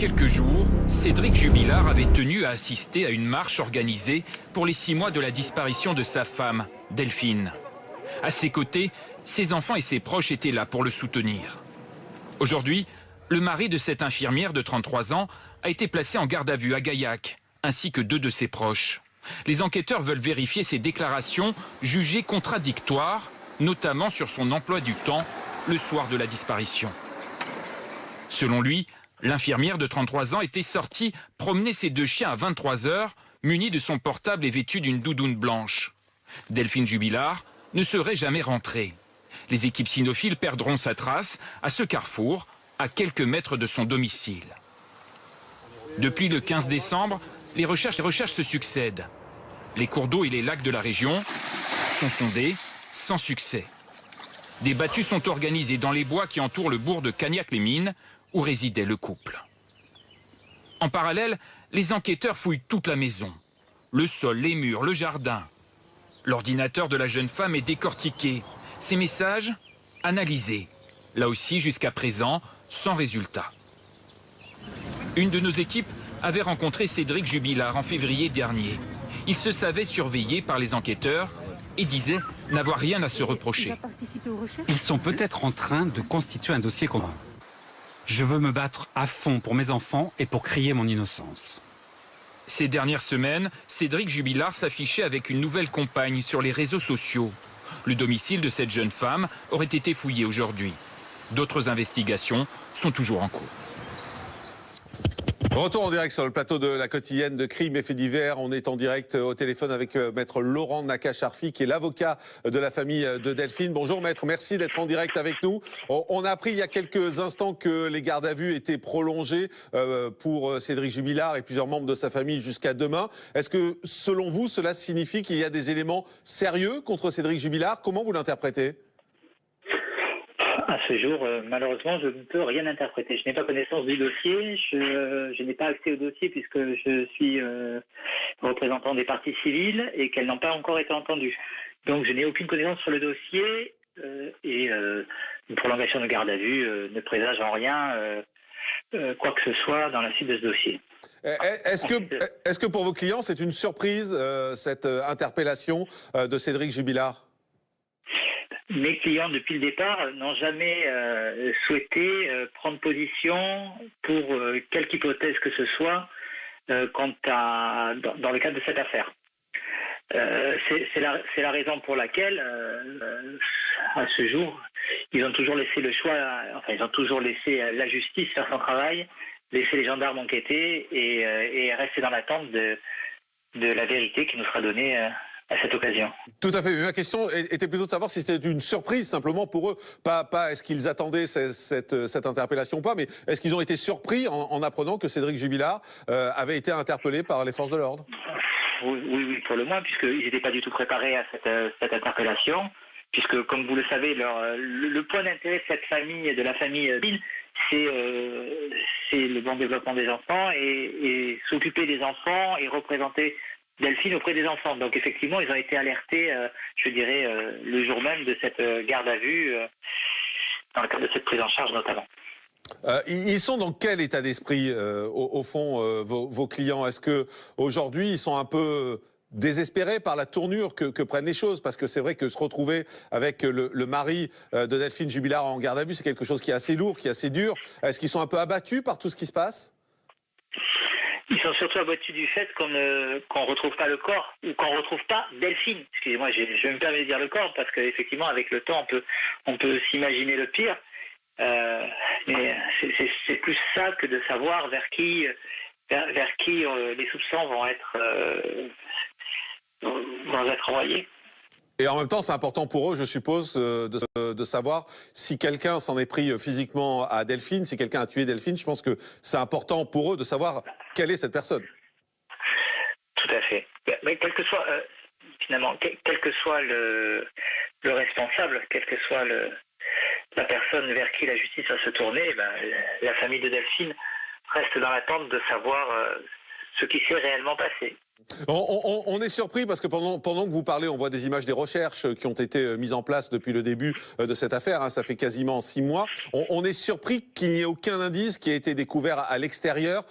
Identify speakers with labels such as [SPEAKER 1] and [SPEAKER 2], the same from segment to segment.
[SPEAKER 1] quelques jours, Cédric Jubilard avait tenu à assister à une marche organisée pour les 6 mois de la disparition de sa femme, Delphine. À ses côtés, ses enfants et ses proches étaient là pour le soutenir. Aujourd'hui, le mari de cette infirmière de 33 ans a été placé en garde à vue à Gaillac, ainsi que 2 de ses proches. Les enquêteurs veulent vérifier ses déclarations jugées contradictoires, notamment sur son emploi du temps le soir de la disparition. Selon lui, l'infirmière de 33 ans était sortie promener ses 2 chiens à 23 h, munie de son portable et vêtue d'une doudoune blanche. Delphine Jubilard ne serait jamais rentrée. Les équipes cynophiles perdront sa trace à ce carrefour, à quelques mètres de son domicile. Depuis le 15 décembre, les recherches se succèdent. Les cours d'eau et les lacs de la région sont sondés sans succès. Des battues sont organisées dans les bois qui entourent le bourg de Cagnac-les-Mines, où résidait le couple. En parallèle, les enquêteurs fouillent toute la maison. Le sol, les murs, le jardin. L'ordinateur de la jeune femme est décortiqué. Ses messages, analysés. Là aussi, jusqu'à présent, sans résultat. Une de nos équipes avait rencontré Cédric Jubilard en février dernier. Il se savait surveillé par les enquêteurs et disait n'avoir rien à se reprocher.
[SPEAKER 2] Ils sont peut-être en train de constituer un dossier contre moi. Je veux me battre à fond pour mes enfants et pour crier mon innocence.
[SPEAKER 1] Ces dernières semaines, Cédric Jubilard s'affichait avec une nouvelle compagne sur les réseaux sociaux. Le domicile de cette jeune femme aurait été fouillé aujourd'hui. D'autres investigations sont toujours en cours.
[SPEAKER 3] Retour en direct sur le plateau de la quotidienne de Crimes et Faits divers. On est en direct au téléphone avec maître Laurent Nakache-Arfi, qui est l'avocat de la famille de Delphine. Bonjour maître, merci d'être en direct avec nous. On a appris il y a quelques instants que les gardes à vue étaient prolongés pour Cédric Jubilard et plusieurs membres de sa famille jusqu'à demain. Est-ce que selon vous, cela signifie qu'il y a des éléments sérieux contre Cédric Jubilard? Comment vous l'interprétez ?
[SPEAKER 4] À ce jour, malheureusement, je ne peux rien interpréter. Je n'ai pas connaissance du dossier, je n'ai pas accès au dossier puisque je suis représentant des parties civiles et qu'elles n'ont pas encore été entendues. Donc je n'ai aucune connaissance sur le dossier et une prolongation de garde à vue ne présage en rien quoi que ce soit dans la suite de ce dossier.
[SPEAKER 3] Est-ce que pour vos clients, c'est une surprise, cette interpellation de Cédric Jubilard ?
[SPEAKER 4] Mes clients, depuis le départ, n'ont jamais souhaité prendre position pour quelque hypothèse que ce soit dans le cadre de cette affaire. C'est la raison pour laquelle, à ce jour, ils ont toujours laissé le choix, ils ont toujours laissé la justice faire son travail, laisser les gendarmes enquêter et rester dans l'attente de la vérité qui nous sera donnée à cette occasion.
[SPEAKER 3] Tout à fait. Mais ma question était plutôt de savoir si c'était une surprise simplement pour eux. Pas est-ce qu'ils attendaient cette interpellation ou pas, mais est-ce qu'ils ont été surpris en apprenant que Cédric Jubilard avait été interpellé par les forces de l'ordre ?
[SPEAKER 4] Oui, pour le moins, puisqu'ils n'étaient pas du tout préparés à cette interpellation, puisque, comme vous le savez, le point d'intérêt de cette famille, de la famille Bill, c'est le bon développement des enfants et s'occuper des enfants et représenter Delphine auprès des enfants. Donc effectivement, ils ont été alertés, le jour même de cette garde à vue, dans le cadre de cette prise en charge notamment.
[SPEAKER 3] Ils sont dans quel état d'esprit, au fond, vos clients? Est-ce que aujourd'hui ils sont un peu désespérés par la tournure que prennent les choses? Parce que c'est vrai que se retrouver avec le mari de Delphine Jubilard en garde à vue, c'est quelque chose qui est assez lourd, qui est assez dur. Est-ce qu'ils sont un peu abattus par tout ce qui se passe?
[SPEAKER 4] Ils sont surtout abattus du fait qu'on ne retrouve pas le corps ou qu'on ne retrouve pas Delphine. Excusez-moi, je me permets de dire le corps parce qu'effectivement, avec le temps, on peut s'imaginer le pire. Mais c'est plus ça que de savoir vers qui les soupçons vont être envoyés.
[SPEAKER 3] Et en même temps, c'est important pour eux, je suppose, de savoir si quelqu'un s'en est pris physiquement à Delphine, si quelqu'un a tué Delphine. Je pense que c'est important pour eux de savoir quelle est cette personne.
[SPEAKER 4] Tout à fait. Mais quel que soit, quel que soit le responsable, quelle que soit la personne vers qui la justice va se tourner, la famille de Delphine reste dans l'attente de savoir ce qui s'est réellement passé.
[SPEAKER 3] On est surpris parce que pendant que vous parlez, on voit des images des recherches qui ont été mises en place depuis le début de cette affaire. Hein, ça fait quasiment 6 mois. On est surpris qu'il n'y ait aucun indice qui ait été découvert à l'extérieur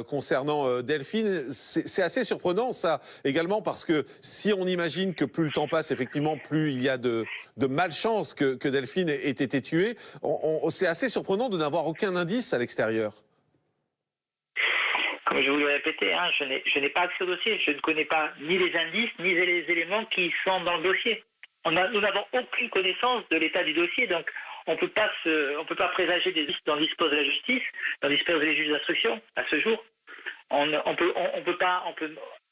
[SPEAKER 3] concernant Delphine. C'est assez surprenant ça également parce que si on imagine que plus le temps passe, effectivement, plus il y a de malchance que Delphine ait été tuée, c'est assez surprenant de n'avoir aucun indice à l'extérieur.
[SPEAKER 4] Comme je vous l'ai répété, hein, je n'ai pas accès au dossier. Je ne connais pas ni les indices, ni les éléments qui sont dans le dossier. Nous n'avons aucune connaissance de l'état du dossier, donc on ne peut pas présager des listes dont dispose la justice, dont disposent les juges d'instruction à ce jour.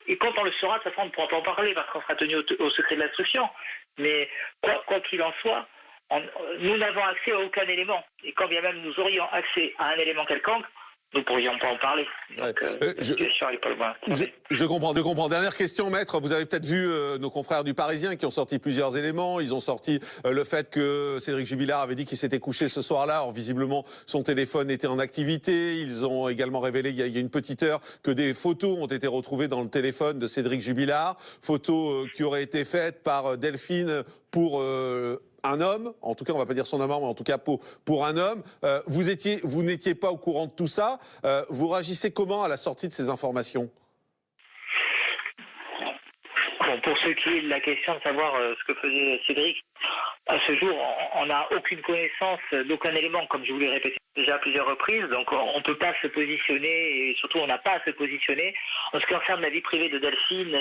[SPEAKER 4] Et quand on le saura, de toute façon, on ne pourra pas en parler parce qu'on sera tenu au secret de l'instruction. Mais quoi qu'il en soit, nous n'avons accès à aucun élément. Et quand bien même nous aurions accès à un élément quelconque, nous ne pourrions pas en parler. Donc,
[SPEAKER 3] je comprends. Dernière question, maître. Vous avez peut-être vu nos confrères du Parisien qui ont sorti plusieurs éléments. Ils ont sorti le fait que Cédric Jubilard avait dit qu'il s'était couché ce soir-là. Or, visiblement, son téléphone était en activité. Ils ont également révélé, il y a une petite heure, que des photos ont été retrouvées dans le téléphone de Cédric Jubilard. Photos qui auraient été faites par Delphine pour... un homme, en tout cas on va pas dire son amant, mais en tout cas pour un homme. Vous n'étiez pas au courant de tout ça. Vous réagissez comment à la sortie de ces informations?
[SPEAKER 4] Bon, pour ce qui est de la question de savoir ce que faisait Cédric, à ce jour, on n'a aucune connaissance d'aucun élément, comme je vous l'ai répété déjà à plusieurs reprises, donc on ne peut pas se positionner, et surtout on n'a pas à se positionner en ce qui concerne la vie privée de Delphine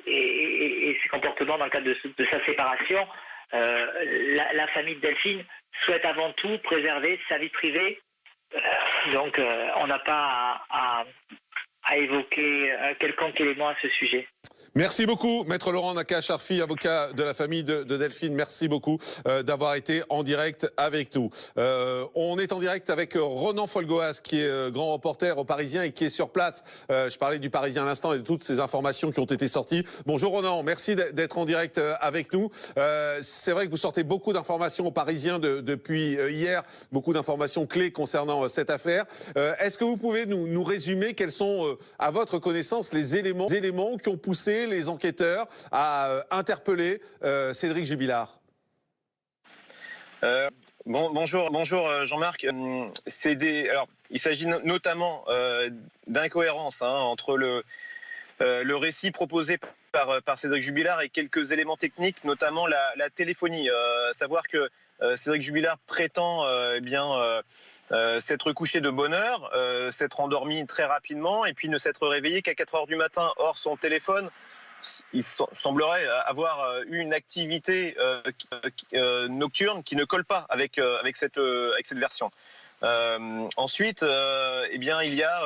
[SPEAKER 4] et ses comportements dans le cadre de sa séparation. La famille de Delphine souhaite avant tout préserver sa vie privée, donc on n'a pas à évoquer quelconque élément à ce sujet.
[SPEAKER 3] Merci beaucoup, Maître Laurent Nakache-Arfi, avocat de la famille de Delphine. Merci beaucoup d'avoir été en direct avec nous. On est en direct avec Ronan Folgoas, qui est grand reporter au Parisien et qui est sur place. Je parlais du Parisien à l'instant et de toutes ces informations qui ont été sorties. Bonjour Ronan, merci d'être en direct avec nous. C'est vrai que vous sortez beaucoup d'informations au Parisien depuis hier, beaucoup d'informations clés concernant cette affaire. Est-ce que vous pouvez nous résumer quels sont, à votre connaissance, les éléments qui ont poussé les enquêteurs à interpeller Cédric Jubilard?
[SPEAKER 5] Bonjour Jean-Marc. Alors, il s'agit notamment d'incohérences entre le récit proposé par Cédric Jubilard et quelques éléments techniques, notamment la téléphonie. Savoir que Cédric Jubilard prétend s'être couché de bonne heure, s'être endormi très rapidement et puis ne s'être réveillé qu'à 4 heures du matin. Or, son téléphone, il semblerait avoir eu une activité nocturne qui ne colle pas avec cette version. Ensuite, il y a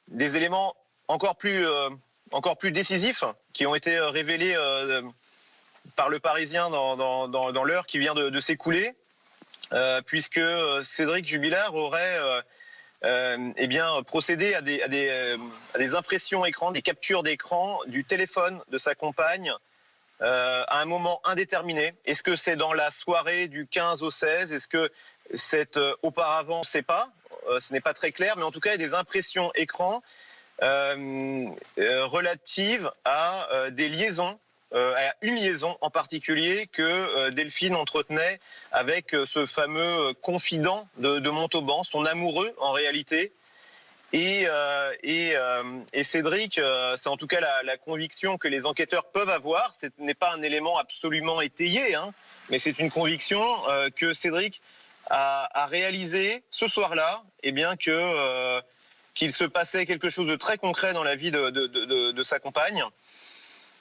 [SPEAKER 5] des éléments encore plus décisifs qui ont été révélés par le Parisien dans l'heure qui vient de s'écouler, puisque Cédric Jubilard aurait procédé à des impressions écran, des captures d'écran du téléphone de sa compagne à un moment indéterminé. Est-ce que c'est dans la soirée du 15 au 16? Est-ce que c'est auparavant? On ne sait pas. Ce n'est pas très clair, mais en tout cas, il y a des impressions écran relatives à des liaisons, à une liaison en particulier que Delphine entretenait avec ce fameux confident de Montauban, son amoureux en réalité. Et Cédric, c'est en tout cas la conviction que les enquêteurs peuvent avoir. Ce n'est pas un élément absolument étayé, mais c'est une conviction que Cédric a réalisé ce soir-là, qu'il se passait quelque chose de très concret dans la vie de sa compagne,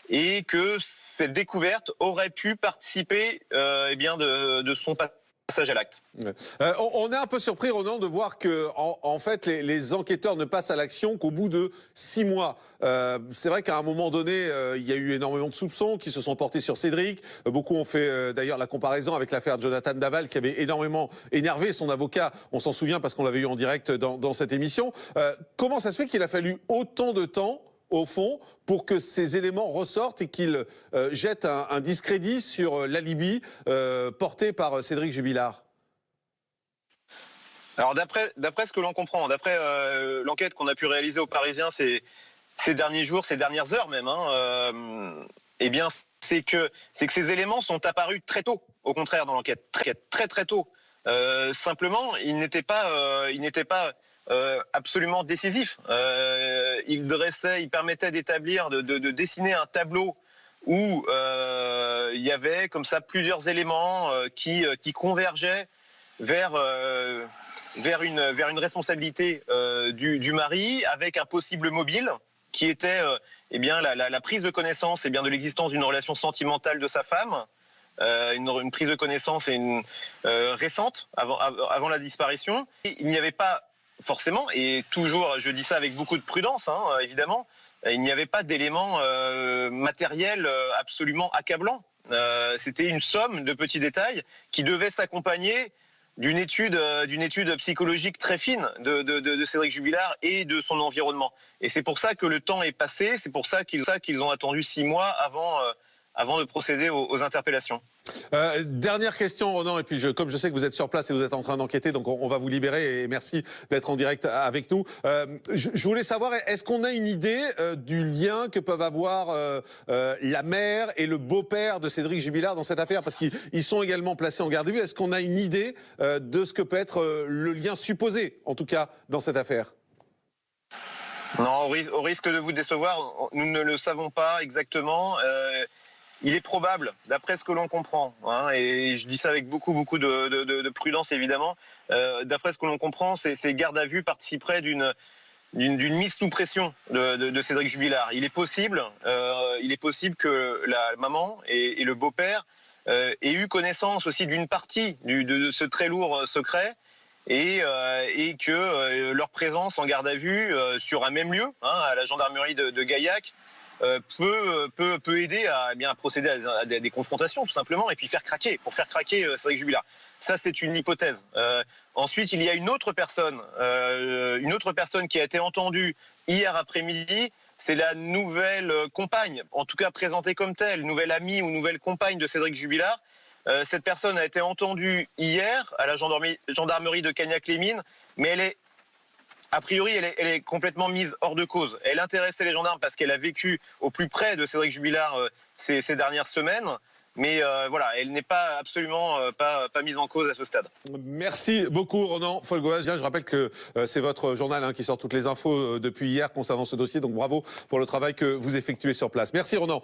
[SPEAKER 5] et que cette découverte aurait pu participer de son passage à l'acte.
[SPEAKER 3] On est un peu surpris, Ronan, de voir que en fait les enquêteurs ne passent à l'action qu'au bout de 6 mois. C'est vrai qu'à un moment donné, il y a eu énormément de soupçons qui se sont portés sur Cédric. Beaucoup ont fait d'ailleurs la comparaison avec l'affaire Jonathan Daval, qui avait énormément énervé son avocat. On s'en souvient parce qu'on l'avait eu en direct dans cette émission. Comment ça se fait qu'il a fallu autant de temps, au fond, pour que ces éléments ressortent et qu'ils jettent un discrédit sur l'alibi porté par Cédric Jubilard?
[SPEAKER 5] Alors d'après ce que l'on comprend, d'après l'enquête qu'on a pu réaliser au Parisien, c'est ces derniers jours, ces dernières heures même, eh bien, c'est que ces éléments sont apparus très tôt, au contraire, dans l'enquête, très tôt. Simplement, ils n'étaient pas absolument décisifs. Ils permettaient d'établir, de dessiner un tableau où il y avait comme ça plusieurs éléments qui convergeaient vers une responsabilité du mari, avec un possible mobile qui était la prise de connaissance de l'existence d'une relation sentimentale de sa femme, une prise de connaissance récente avant la disparition. Et il n'y avait pas forcément, et toujours je dis ça avec beaucoup de prudence évidemment, il n'y avait pas d'éléments matériels absolument accablants. C'était une somme de petits détails qui devaient s'accompagner d'une étude psychologique très fine de Cédric Jubilard et de son environnement. Et c'est pour ça que le temps est passé, c'est pour ça qu'ils ont attendu 6 mois avant de procéder aux interpellations.
[SPEAKER 3] Dernière question, Ronan, et puis comme je sais que vous êtes sur place et vous êtes en train d'enquêter, donc on va vous libérer, et merci d'être en direct avec nous. Je voulais savoir, est-ce qu'on a une idée du lien que peuvent avoir la mère et le beau-père de Cédric Jubilard dans cette affaire, parce qu'ils sont également placés en garde à vue. Est-ce qu'on a une idée de ce que peut être le lien supposé, en tout cas, dans cette affaire?
[SPEAKER 5] Non, au risque de vous décevoir, nous ne le savons pas exactement. Il est probable, d'après ce que l'on comprend, et je dis ça avec beaucoup de prudence évidemment, d'après ce que l'on comprend, ces gardes à vue participeraient d'une mise sous pression de Cédric Jubilard. Il est possible que la maman et le beau-père aient eu connaissance aussi d'une partie de ce très lourd secret, et que leur présence en garde à vue sur un même lieu, à la gendarmerie de Gaillac, peut aider à procéder à des confrontations tout simplement, et puis faire craquer Cédric Jubilard. Ça, c'est une hypothèse. Ensuite, il y a une autre personne qui a été entendue hier après-midi. C'est la nouvelle compagne, en tout cas présentée comme telle, nouvelle amie ou nouvelle compagne de Cédric Jubilard. Cette personne a été entendue hier à la gendarmerie de Cagnac-les-Mines, mais a priori, elle est complètement mise hors de cause. Elle intéressait les gendarmes parce qu'elle a vécu au plus près de Cédric Jubilard ces dernières semaines. Mais voilà, elle n'est pas absolument pas mise en cause à ce stade.
[SPEAKER 3] Merci beaucoup, Ronan Folgoas. Je rappelle que c'est votre journal qui sort toutes les infos depuis hier concernant ce dossier. Donc bravo pour le travail que vous effectuez sur place. Merci, Ronan,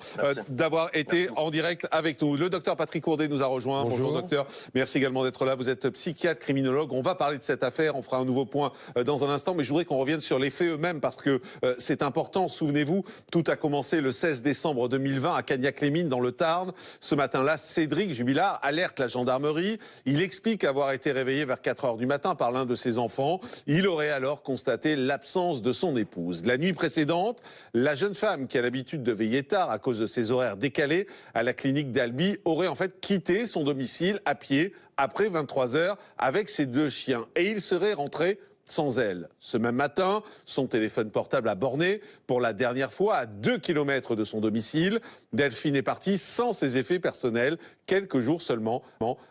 [SPEAKER 3] d'avoir été en direct avec nous. Le docteur Patrick Courdet nous a rejoint. Bonjour, docteur. Merci également d'être là. Vous êtes psychiatre, criminologue. On va parler de cette affaire. On fera un nouveau point dans un instant. Mais je voudrais qu'on revienne sur les faits eux-mêmes parce que c'est important. Souvenez-vous, tout a commencé le 16 décembre 2020 à Cagnac-les-Mines dans le Tarn. Ce matin-là, Cédric Jubilard alerte la gendarmerie. Il explique avoir été réveillé vers 4 heures du matin par l'un de ses enfants. Il aurait alors constaté l'absence de son épouse. La nuit précédente, la jeune femme qui a l'habitude de veiller tard à cause de ses horaires décalés à la clinique d'Albi aurait en fait quitté son domicile à pied après 23 heures avec ses 2 chiens. Et il serait rentré sans elle. Ce même matin, son téléphone portable a borné pour la dernière fois à 2 km de son domicile. Delphine est partie sans ses effets personnels, quelques jours seulement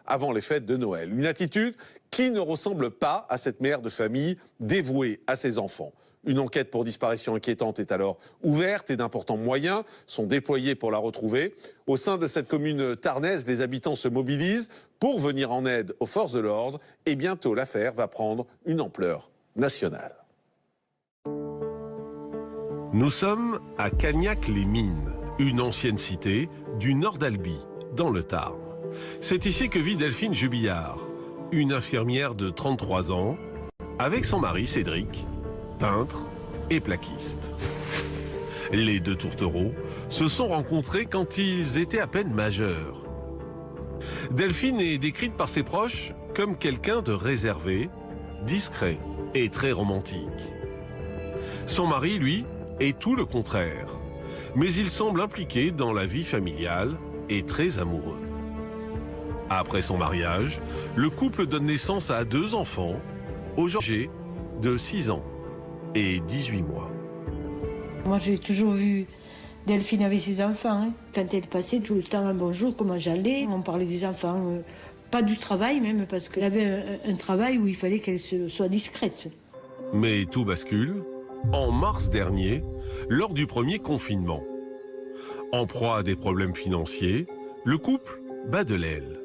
[SPEAKER 3] avant les fêtes de Noël. Une attitude qui ne ressemble pas à cette mère de famille dévouée à ses enfants. Une enquête pour disparition inquiétante est alors ouverte et d'importants moyens sont déployés pour la retrouver. Au sein de cette commune tarnaise, des habitants se mobilisent pour venir en aide aux forces de l'ordre et bientôt l'affaire va prendre une ampleur nationale.
[SPEAKER 6] Nous sommes à Cagnac-les-Mines, une ancienne cité du nord d'Albi, dans le Tarn. C'est ici que vit Delphine Jubilard, une infirmière de 33 ans, avec son mari Cédric, peintre et plaquiste. Les 2 tourtereaux se sont rencontrés quand ils étaient à peine majeurs. Delphine est décrite par ses proches comme quelqu'un de réservé, discret et très romantique. Son mari, lui, est tout le contraire, mais il semble impliqué dans la vie familiale et très amoureux. Après son mariage, le couple donne naissance à 2 enfants, aujourd'hui de 6 ans et 18 mois.
[SPEAKER 7] Moi, j'ai toujours vu Delphine avec ses enfants. Quand elle passait tout le temps un bonjour, comment j'allais. On parlait des enfants, pas du travail même, parce qu'elle avait un travail où il fallait qu'elle soit discrète.
[SPEAKER 6] Mais tout bascule en mars dernier, lors du premier confinement. En proie à des problèmes financiers, le couple bat de l'aile.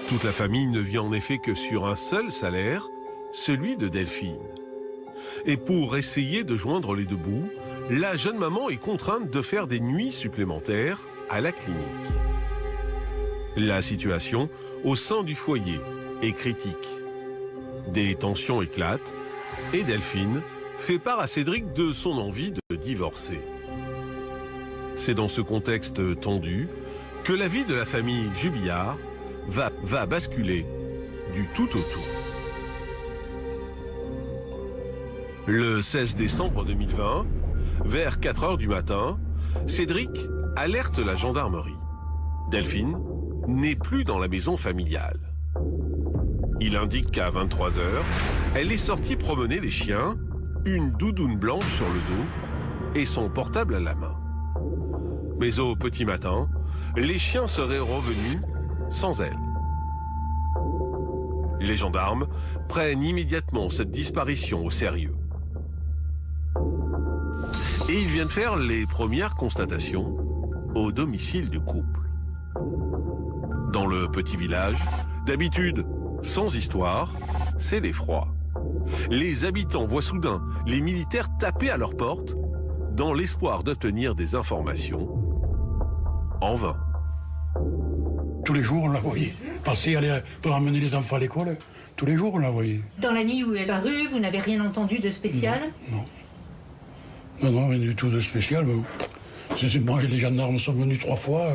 [SPEAKER 6] Toute la famille ne vit en effet que sur un seul salaire, celui de Delphine. Et pour essayer de joindre les deux bouts, la jeune maman est contrainte de faire des nuits supplémentaires à la clinique. La situation au sein du foyer est critique. Des tensions éclatent et Delphine fait part à Cédric de son envie de divorcer. C'est dans ce contexte tendu que la vie de la famille Jubillard va basculer du tout au tout. Le 16 décembre 2020, vers 4 heures du matin, Cédric alerte la gendarmerie. Delphine n'est plus dans la maison familiale. Il indique qu'à 23 heures, elle est sortie promener les chiens, une doudoune blanche sur le dos et son portable à la main. Mais au petit matin, les chiens seraient revenus sans elle. Les gendarmes prennent immédiatement cette disparition au sérieux. Et ils viennent faire les premières constatations au domicile du couple. Dans le petit village, d'habitude sans histoire, c'est l'effroi. Les habitants voient soudain les militaires taper à leur porte dans l'espoir d'obtenir des informations. En vain.
[SPEAKER 8] Tous les jours, on la voyait passer, aller pour amener les enfants à l'école. Tous les jours, on la voyait.
[SPEAKER 9] Dans la nuit où elle est apparue, vous n'avez rien entendu de spécial?
[SPEAKER 8] Non, rien du tout de spécial. Les gendarmes sont venus 3 fois.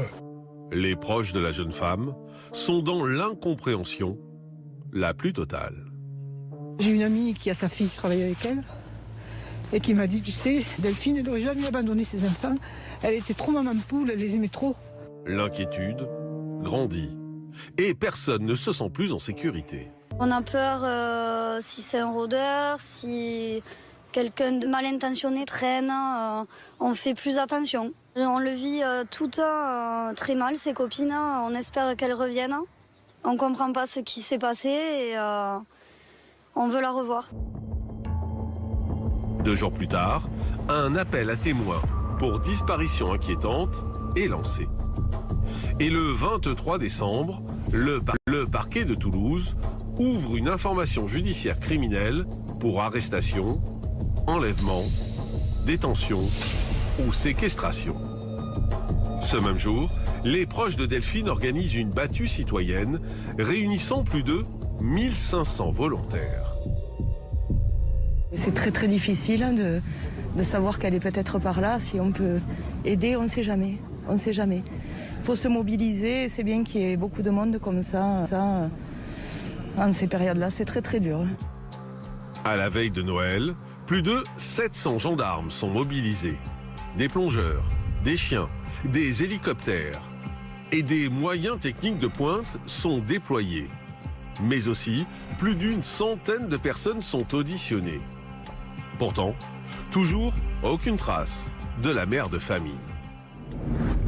[SPEAKER 6] Les proches de la jeune femme sont dans l'incompréhension la plus totale.
[SPEAKER 10] J'ai une amie qui a sa fille qui travaille avec elle et qui m'a dit, tu sais, Delphine, elle n'aurait jamais abandonné ses enfants. Elle était trop maman poule, elle les aimait trop.
[SPEAKER 6] L'inquiétude grandit et personne ne se sent plus en sécurité.
[SPEAKER 11] On a peur si c'est un rôdeur, si quelqu'un de mal intentionné traîne, on fait plus attention. On le vit toutes très mal, ses copines, on espère qu'elles reviennent. On ne comprend pas ce qui s'est passé et on veut la revoir.
[SPEAKER 6] 2 jours plus tard, un appel à témoins pour disparition inquiétante est lancé. Et le 23 décembre, le parquet de Toulouse ouvre une information judiciaire criminelle pour arrestation, enlèvement, détention ou séquestration. Ce même jour, les proches de Delphine organisent une battue citoyenne réunissant plus de 1500 volontaires.
[SPEAKER 10] C'est très très difficile de savoir qu'elle est peut-être par là. Si on peut aider, on ne sait jamais. On ne sait jamais. Il faut se mobiliser. C'est bien qu'il y ait beaucoup de monde comme ça en ces périodes-là. C'est très très dur.
[SPEAKER 6] À la veille de Noël, plus de 700 gendarmes sont mobilisés. Des plongeurs, des chiens, des hélicoptères et des moyens techniques de pointe sont déployés. Mais aussi, plus d'une centaine de personnes sont auditionnées. Pourtant, toujours aucune trace de la mère de famille.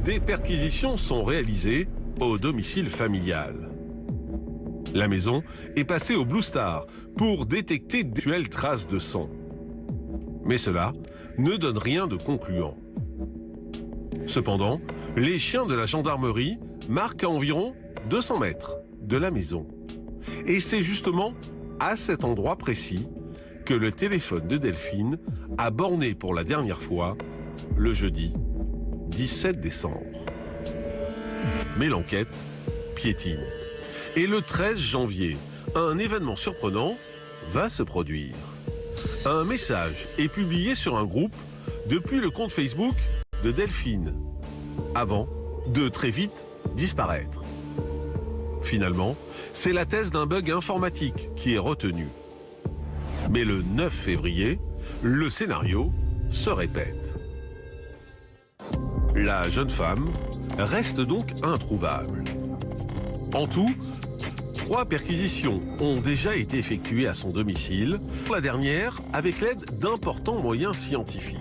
[SPEAKER 6] Des perquisitions sont réalisées au domicile familial. La maison est passée au Blue Star pour détecter d'éventuelles traces de sang. Mais cela ne donne rien de concluant. Cependant, les chiens de la gendarmerie marquent à environ 200 mètres de la maison. Et c'est justement à cet endroit précis que le téléphone de Delphine a borné pour la dernière fois le jeudi 17 décembre. Mais l'enquête piétine. Et le 13 janvier, un événement surprenant va se produire. Un message est publié sur un groupe depuis le compte Facebook de Delphine, avant de très vite disparaître. Finalement, c'est la thèse d'un bug informatique qui est retenue. Mais le 9 février, le scénario se répète. La jeune femme reste donc introuvable. En tout, 3 perquisitions ont déjà été effectuées à son domicile, la dernière avec l'aide d'importants moyens scientifiques.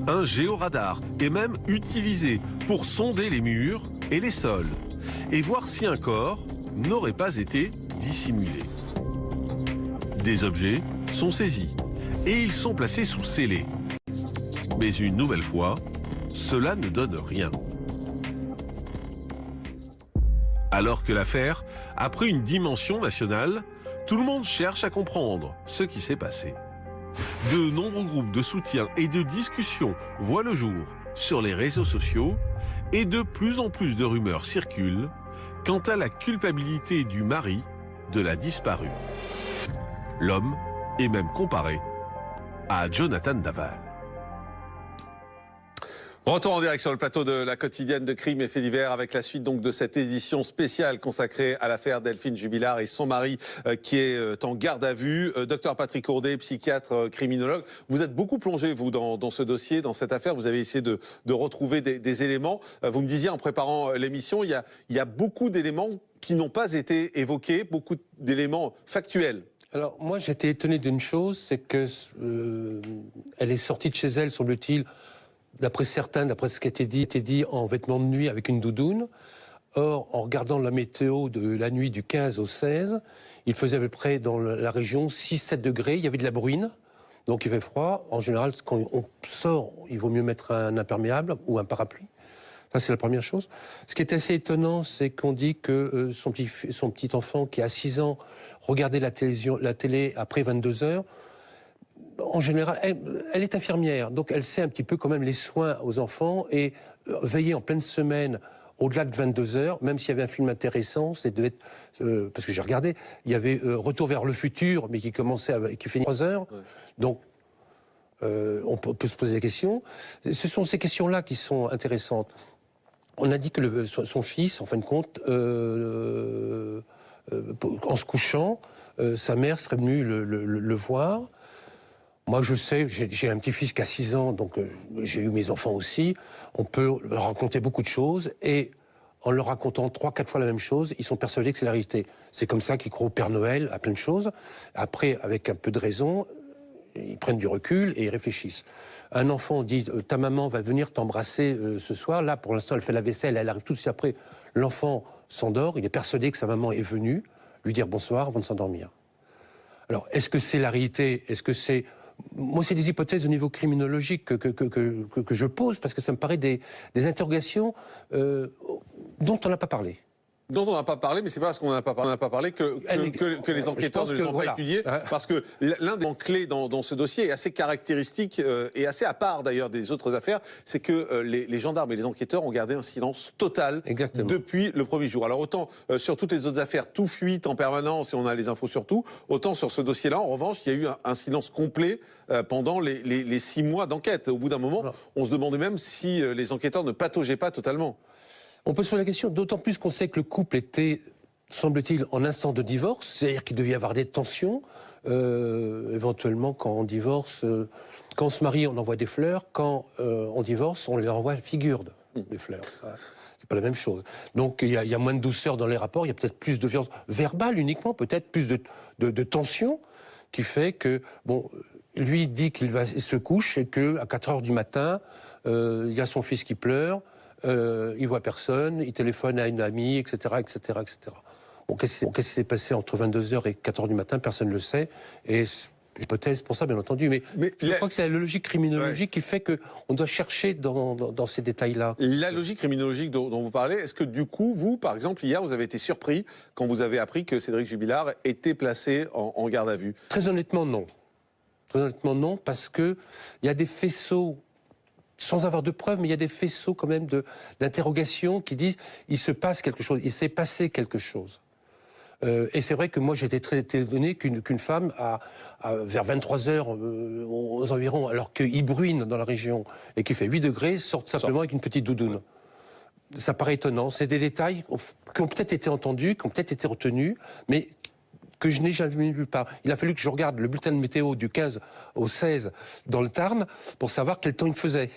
[SPEAKER 6] Un géoradar est même utilisé pour sonder les murs et les sols et voir si un corps n'aurait pas été dissimulé. Des objets sont saisis et ils sont placés sous scellé. Mais une nouvelle fois, cela ne donne rien. Alors que l'affaire a pris une dimension nationale, tout le monde cherche à comprendre ce qui s'est passé. De nombreux groupes de soutien et de discussion voient le jour sur les réseaux sociaux et de plus en plus de rumeurs circulent quant à la culpabilité du mari de la disparue. L'homme est même comparé à Jonathan Daval.
[SPEAKER 3] Retour en direct sur le plateau de la quotidienne de Crimes et Faits divers avec la suite donc de cette édition spéciale consacrée à l'affaire Delphine Jubilard et son mari qui est en garde à vue. Docteur Patrick Ourdet, psychiatre criminologue, vous êtes beaucoup plongé vous dans ce dossier, dans cette affaire. Vous avez essayé de retrouver des éléments. Vous me disiez en préparant l'émission, il y a beaucoup d'éléments qui n'ont pas été évoqués, beaucoup d'éléments factuels.
[SPEAKER 12] Alors moi j'étais étonné d'une chose, c'est que elle est sortie de chez elle, semble-t-il, d'après certains, d'après ce qui a été dit en vêtements de nuit avec une doudoune. Or, en regardant la météo de la nuit du 15 au 16, il faisait à peu près dans la région 6-7 degrés, il y avait de la bruine, donc il fait froid. En général, quand on sort, il vaut mieux mettre un imperméable ou un parapluie. Ça, c'est la première chose. Ce qui est assez étonnant, c'est qu'on dit que son petit enfant, qui a 6 ans, regardait la télé après 22 heures. En général, elle est infirmière, donc elle sait un petit peu quand même les soins aux enfants et veiller en pleine semaine au-delà de 22 heures, même s'il y avait un film intéressant, c'est de être, parce que j'ai regardé, il y avait Retour vers le futur, mais qui finit 3 heures, ouais. Donc on peut se poser la question. Ce sont ces questions-là qui sont intéressantes. On a dit que son fils, en fin de compte, en se couchant, sa mère serait venue le voir. Moi, je sais, j'ai un petit-fils qui a 6 ans, donc j'ai eu mes enfants aussi. On peut leur raconter beaucoup de choses, et en leur racontant 3-4 fois la même chose, ils sont persuadés que c'est la réalité. C'est comme ça qu'ils croient au Père Noël, à plein de choses. Après, avec un peu de raison, ils prennent du recul et ils réfléchissent. Un enfant dit « ta maman va venir t'embrasser ce soir ». Là, pour l'instant, elle fait la vaisselle, elle arrive tout de suite après. L'enfant s'endort, il est persuadé que sa maman est venue lui dire bonsoir avant de s'endormir. Alors, est-ce que c'est la réalité? Est-ce que c'est... Moi, c'est des hypothèses au niveau criminologique que je pose, parce que ça me paraît des interrogations dont on n'a pas parlé.
[SPEAKER 3] Dont on n'a pas parlé, mais c'est pas parce qu'on n'a pas parlé que les enquêteurs ne les ont pas étudiés, parce que l'un des clés dans ce dossier est assez caractéristique et assez à part d'ailleurs des autres affaires, c'est que les gendarmes et les enquêteurs ont gardé un silence total. Exactement. Depuis le premier jour. Alors autant sur toutes les autres affaires, tout fuite en permanence et on a les infos sur tout, autant sur ce dossier-là, en revanche, il y a eu un silence complet pendant les 6 mois d'enquête. Au bout d'un moment, on se demandait même si les enquêteurs ne pataugeaient pas totalement.
[SPEAKER 12] On peut se poser la question, d'autant plus qu'on sait que le couple était, semble-t-il, en instant de divorce, c'est-à-dire qu'il devait y avoir des tensions. Éventuellement, quand on divorce, quand on se marie, on envoie des fleurs. Quand on divorce, on leur envoie la figure des fleurs. C'est pas la même chose. Donc il y a moins de douceur dans les rapports, il y a peut-être plus de violence verbale uniquement, peut-être plus de tension, qui fait que, bon, lui dit qu'il se couche et qu'à 4 heures du matin, il y a son fils qui pleure. Il voit personne, il téléphone à une amie, etc., etc., etc. Bon, qu'est-ce qui s'est passé entre 22h et 4h du matin, personne ne le sait, et hypothèse pour ça, bien entendu, mais je crois que c'est la logique criminologique qui fait qu'on doit chercher dans ces détails-là.
[SPEAKER 3] La logique criminologique dont vous parlez, est-ce que du coup, vous, par exemple, hier, vous avez été surpris quand vous avez appris que Cédric Jubilard était placé en garde à vue?
[SPEAKER 12] Très honnêtement, non. Très honnêtement, non, parce qu'il y a des faisceaux, sans avoir de preuves, mais il y a des faisceaux quand même d'interrogations qui disent il se passe quelque chose, il s'est passé quelque chose. Et c'est vrai que moi j'étais très étonné qu'une femme, vers 23h aux environs, alors qu'il bruine dans la région et qu'il fait 8 degrés, sorte simplement avec une petite doudoune. Ça paraît étonnant. C'est des détails qui ont peut-être été entendus, qui ont peut-être été retenus, mais que je n'ai jamais vu nulle part. Il a fallu que je regarde le bulletin de météo du 15 au 16 dans le Tarn pour savoir quel temps il faisait.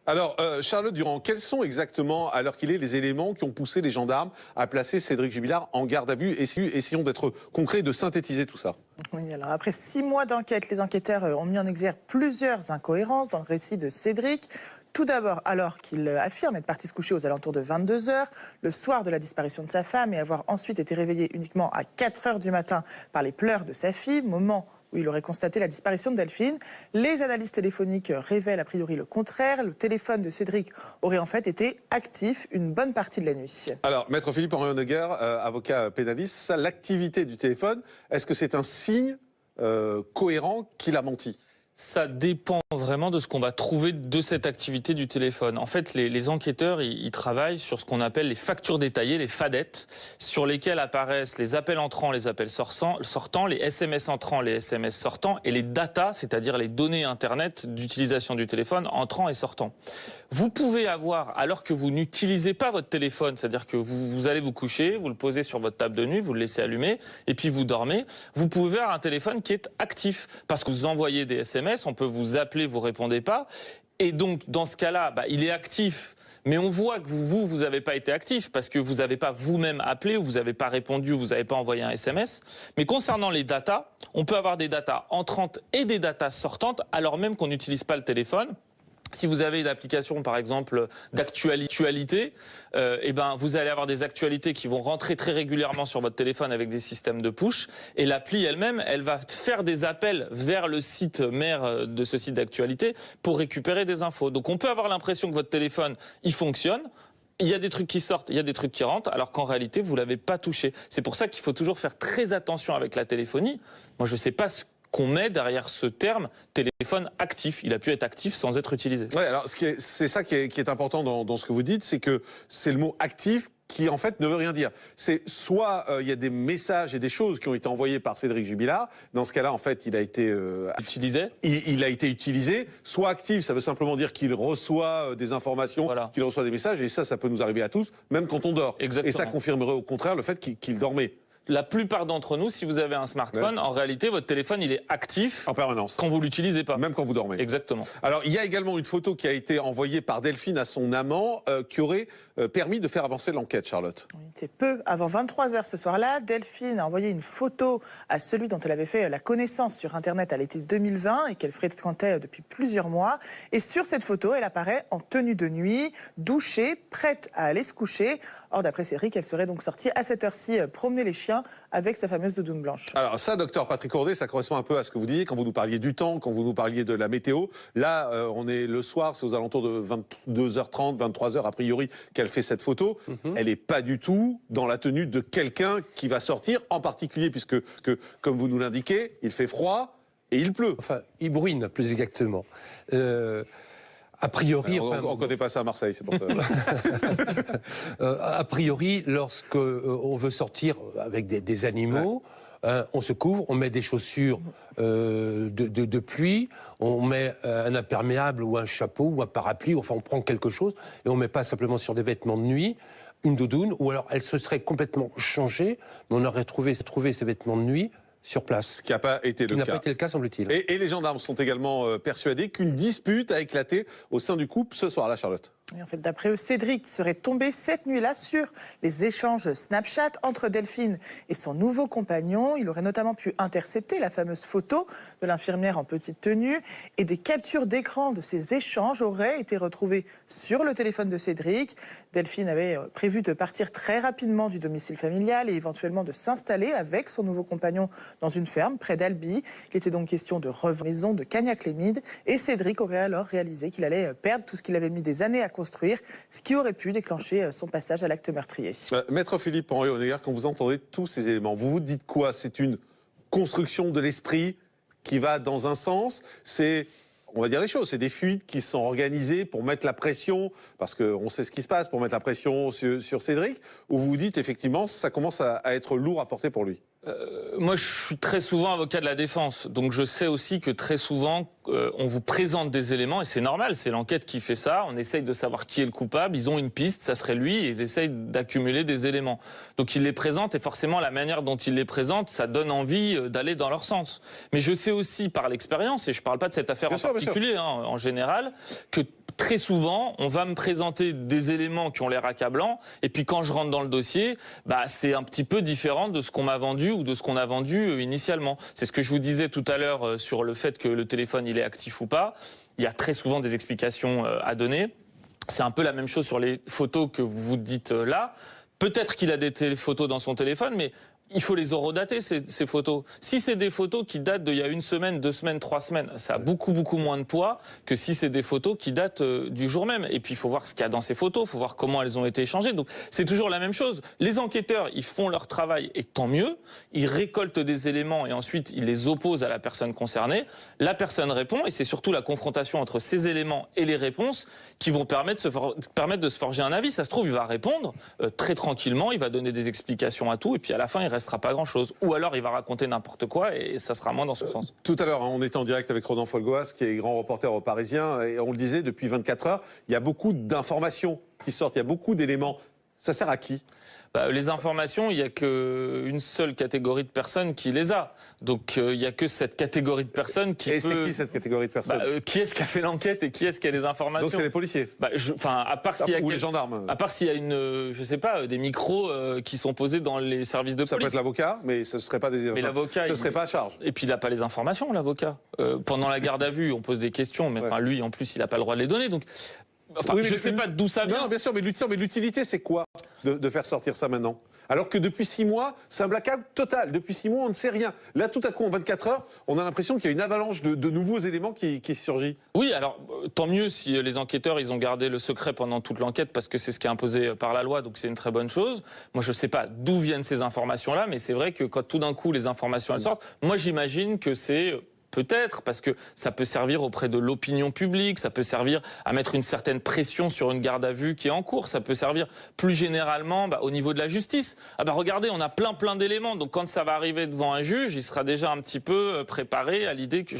[SPEAKER 3] Alors, Charlotte Durand, quels sont exactement, à l'heure qu'il est, les éléments qui ont poussé les gendarmes à placer Cédric Jubilard en garde à vue? Essayons d'être concrets et de synthétiser tout ça.
[SPEAKER 13] Oui, alors après 6 mois d'enquête, les enquêteurs ont mis en exergue plusieurs incohérences dans le récit de Cédric. Tout d'abord, alors qu'il affirme être parti se coucher aux alentours de 22h, le soir de la disparition de sa femme, et avoir ensuite été réveillé uniquement à 4h du matin par les pleurs de sa fille, moment où il aurait constaté la disparition de Delphine. Les analyses téléphoniques révèlent a priori le contraire. Le téléphone de Cédric aurait en fait été actif une bonne partie de la nuit.
[SPEAKER 3] Alors, Maître Philippe-Henri Honegger, avocat pénaliste, l'activité du téléphone, est-ce que c'est un signe cohérent qu'il a menti?
[SPEAKER 14] Ça dépend vraiment de ce qu'on va trouver de cette activité du téléphone. En fait, les enquêteurs, ils travaillent sur ce qu'on appelle les factures détaillées, les FADET, sur lesquelles apparaissent les appels entrants, les appels sortants, les SMS entrants, les SMS sortants, et les data, c'est-à-dire les données Internet d'utilisation du téléphone entrant et sortant. Vous pouvez avoir, alors que vous n'utilisez pas votre téléphone, c'est-à-dire que vous allez vous coucher, vous le posez sur votre table de nuit, vous le laissez allumer, et puis vous dormez, vous pouvez avoir un téléphone qui est actif, parce que vous envoyez des SMS, on peut vous appeler, vous répondez pas, et donc dans ce cas-là, il est actif, mais on voit que vous n'avez pas été actif parce que vous n'avez pas vous-même appelé, ou vous n'avez pas répondu, ou vous n'avez pas envoyé un SMS. Mais concernant les datas, on peut avoir des datas entrantes et des datas sortantes, alors même qu'on n'utilise pas le téléphone. Si vous avez une application, par exemple, d'actualité, vous allez avoir des actualités qui vont rentrer très régulièrement sur votre téléphone avec des systèmes de push. Et l'appli elle-même, elle va faire des appels vers le site mère de ce site d'actualité pour récupérer des infos. Donc on peut avoir l'impression que votre téléphone, il fonctionne. Il y a des trucs qui sortent, il y a des trucs qui rentrent, alors qu'en réalité, vous ne l'avez pas touché. C'est pour ça qu'il faut toujours faire très attention avec la téléphonie. Moi, je ne sais pas ce qu'on met derrière ce terme téléphone actif. Il a pu être actif sans être utilisé.
[SPEAKER 3] Ouais, alors c'est ça qui est important dans ce que vous dites, c'est que c'est le mot actif qui en fait ne veut rien dire. C'est soit il y a des messages et des choses qui ont été envoyées par Cédric Jubilard. Dans ce cas-là, en fait, il a été
[SPEAKER 14] utilisé.
[SPEAKER 3] Il a été utilisé. Soit actif, ça veut simplement dire qu'il reçoit des informations, qu'il reçoit des messages, et ça peut nous arriver à tous, même quand on dort.
[SPEAKER 14] Exactement.
[SPEAKER 3] Et ça confirmerait au contraire le fait qu'il dormait.
[SPEAKER 14] La plupart d'entre nous, si vous avez un smartphone, en réalité, votre téléphone, il est actif
[SPEAKER 3] en permanence
[SPEAKER 14] quand vous l'utilisez pas.
[SPEAKER 3] Même quand vous dormez.
[SPEAKER 14] Exactement.
[SPEAKER 3] Alors, il y a également une photo qui a été envoyée par Delphine à son amant qui aurait permis de faire avancer l'enquête, Charlotte.
[SPEAKER 13] Oui, c'est peu avant 23h ce soir-là. Delphine a envoyé une photo à celui dont elle avait fait la connaissance sur Internet à l'été 2020 et qu'elle fréquentait depuis plusieurs mois. Et sur cette photo, elle apparaît en tenue de nuit, douchée, prête à aller se coucher. Or, d'après Cédric, elle serait donc sortie à cette heure-ci promener les chiens avec sa fameuse doudoune blanche.
[SPEAKER 3] Alors ça, docteur Patrick Ourdet, ça correspond un peu à ce que vous disiez quand vous nous parliez du temps, quand vous nous parliez de la météo. Là, on est le soir, c'est aux alentours de 22h30, 23h a priori qu'elle fait cette photo. Elle n'est pas du tout dans la tenue de quelqu'un qui va sortir, en particulier puisque, comme vous nous l'indiquez, il fait froid et il pleut.
[SPEAKER 12] Enfin, il bruine, plus exactement. A priori...
[SPEAKER 3] on ne connaît pas ça à Marseille, c'est pour ça.
[SPEAKER 12] A priori, lorsqu'on veut sortir avec des animaux, on se couvre, on met des chaussures de pluie, on met un imperméable ou un chapeau ou un parapluie, enfin on prend quelque chose et on ne met pas simplement sur des vêtements de nuit une doudoune, ou alors elle se serait complètement changée, mais on aurait trouvé ces vêtements de nuit sur place.
[SPEAKER 3] Ce qui n'a pas été le cas.
[SPEAKER 12] N'a pas été le cas, semble-t-il.
[SPEAKER 3] Et les gendarmes sont également persuadés qu'une dispute a éclaté au sein du couple ce soir-là, Charlotte.
[SPEAKER 13] Et en fait, d'après eux, Cédric serait tombé cette nuit-là sur les échanges Snapchat entre Delphine et son nouveau compagnon. Il aurait notamment pu intercepter la fameuse photo de l'infirmière en petite tenue, et des captures d'écran de ces échanges auraient été retrouvées sur le téléphone de Cédric. Delphine avait prévu de partir très rapidement du domicile familial et éventuellement de s'installer avec son nouveau compagnon dans une ferme près d'Albi. Il était donc question de revenir à la maison de Cagnac-les-Mines, et Cédric aurait alors réalisé qu'il allait perdre tout ce qu'il avait mis des années à construire, ce qui aurait pu déclencher son passage à l'acte meurtrier.
[SPEAKER 3] Maître Philippe-Henri Honegger, quand vous entendez tous ces éléments, vous vous dites quoi? C'est une construction de l'esprit qui va dans un sens, c'est, on va dire les choses, c'est des fuites qui sont organisées pour mettre la pression, parce qu'on sait ce qui se passe, pour mettre la pression sur Cédric, ou vous vous dites effectivement ça commence à être lourd à porter pour lui?
[SPEAKER 14] Moi, je suis très souvent avocat de la défense, donc je sais aussi que très souvent, on vous présente des éléments, et c'est normal, c'est l'enquête qui fait ça, on essaye de savoir qui est le coupable, ils ont une piste, ça serait lui, et ils essayent d'accumuler des éléments. Donc ils les présentent, et forcément la manière dont ils les présentent, ça donne envie d'aller dans leur sens. Mais je sais aussi par l'expérience, et je ne parle pas de cette affaire en particulier, en général, que très souvent, on va me présenter des éléments qui ont l'air accablants, et puis quand je rentre dans le dossier, c'est un petit peu différent de ce qu'on m'a vendu ou de ce qu'on a vendu initialement. C'est ce que je vous disais tout à l'heure sur le fait que le téléphone il est actif ou pas. Il y a très souvent des explications à donner. C'est un peu la même chose sur les photos que vous dites là. Peut-être qu'il a des photos dans son téléphone, mais il faut les horodater, ces photos. Si c'est des photos qui datent d'il y a 1 semaine, 2 semaines, 3 semaines, ça a beaucoup moins de poids que si c'est des photos qui datent du jour même. Et puis, il faut voir ce qu'il y a dans ces photos, il faut voir comment elles ont été échangées. Donc, c'est toujours la même chose. Les enquêteurs, ils font leur travail, et tant mieux. Ils récoltent des éléments et ensuite, ils les opposent à la personne concernée. La personne répond, et c'est surtout la confrontation entre ces éléments et les réponses qui vont permettre de se forger un avis. Ça se trouve, il va répondre très tranquillement, il va donner des explications à tout, et puis à la fin, il restera pas grand-chose. Ou alors, il va raconter n'importe quoi, et ça sera moins dans ce sens.
[SPEAKER 3] Tout à l'heure, on était en direct avec Ronan Folgoas, qui est grand reporter au Parisien, et on le disait, depuis 24 heures, il y a beaucoup d'informations qui sortent, il y a beaucoup d'éléments. Ça sert à qui ?
[SPEAKER 14] Les informations, il n'y a qu'une seule catégorie de personnes qui les a. Donc, il n'y a que cette catégorie de personnes qui peut...
[SPEAKER 3] Et c'est qui cette catégorie de personnes ?
[SPEAKER 14] Qui est-ce qui a fait l'enquête et qui est-ce qui a les informations ?
[SPEAKER 3] Donc, c'est les policiers ?
[SPEAKER 14] À part s'il y a...
[SPEAKER 3] Ou les gendarmes ?
[SPEAKER 14] À part s'il y a je sais pas, des micros qui sont posés dans les services de police.
[SPEAKER 3] Ça peut être l'avocat, mais ce ne serait pas des...
[SPEAKER 14] Mais l'avocat...
[SPEAKER 3] Ce ne serait pas à charge.
[SPEAKER 14] Et puis, il n'a pas les informations, l'avocat. Pendant la garde à vue, on pose des questions, mais lui, en plus, il n'a pas le droit de les donner. Donc...
[SPEAKER 3] Oui,
[SPEAKER 14] je ne sais pas d'où ça vient.
[SPEAKER 3] Non, bien sûr, mais l'utilité, c'est quoi de faire sortir ça maintenant ? Alors que depuis 6 mois, c'est un blackout total. Depuis 6 mois, on ne sait rien. Là, tout à coup, en 24 heures, on a l'impression qu'il y a une avalanche de nouveaux éléments qui surgit.
[SPEAKER 14] Oui, alors, tant mieux si les enquêteurs, ils ont gardé le secret pendant toute l'enquête, parce que c'est ce qui est imposé par la loi, donc c'est une très bonne chose. Moi, je ne sais pas d'où viennent ces informations-là, mais c'est vrai que quand tout d'un coup, les informations, elles sortent, moi, j'imagine que c'est... Peut-être, parce que ça peut servir auprès de l'opinion publique, ça peut servir à mettre une certaine pression sur une garde à vue qui est en cours, ça peut servir plus généralement au niveau de la justice. Regardez, on a plein d'éléments, donc quand ça va arriver devant un juge, il sera déjà un petit peu préparé à l'idée que...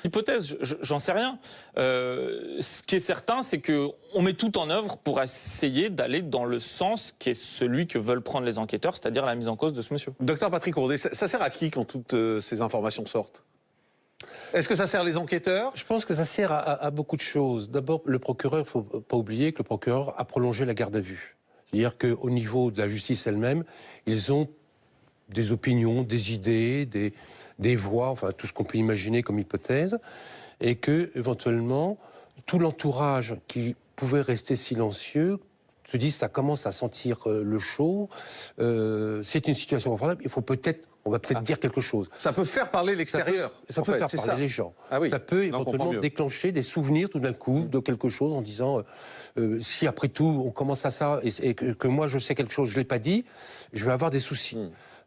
[SPEAKER 14] Hypothèse, j'en sais rien. Ce qui est certain, c'est qu'on met tout en œuvre pour essayer d'aller dans le sens qui est celui que veulent prendre les enquêteurs, c'est-à-dire la mise en cause de ce monsieur.
[SPEAKER 3] Docteur Patrick Ourdet, ça sert à qui quand toutes ces informations sortent ? Est-ce que ça sert les enquêteurs ?
[SPEAKER 12] Je pense que ça sert à beaucoup de choses. D'abord, le procureur, il ne faut pas oublier que le procureur a prolongé la garde à vue. C'est-à-dire qu'au niveau de la justice elle-même, ils ont des opinions, des idées, des voix, enfin tout ce qu'on peut imaginer comme hypothèse, et que éventuellement tout l'entourage qui pouvait rester silencieux se dit ça commence à sentir le chaud, c'est une situation confortable, on va peut-être dire quelque chose.
[SPEAKER 3] Ça peut faire parler l'extérieur.
[SPEAKER 12] Ça peut faire parler les gens.
[SPEAKER 3] Ah oui,
[SPEAKER 12] ça peut éventuellement déclencher des souvenirs tout d'un coup de quelque chose en disant si après tout on commence à ça et que moi je sais quelque chose, je ne l'ai pas dit, je vais avoir des soucis.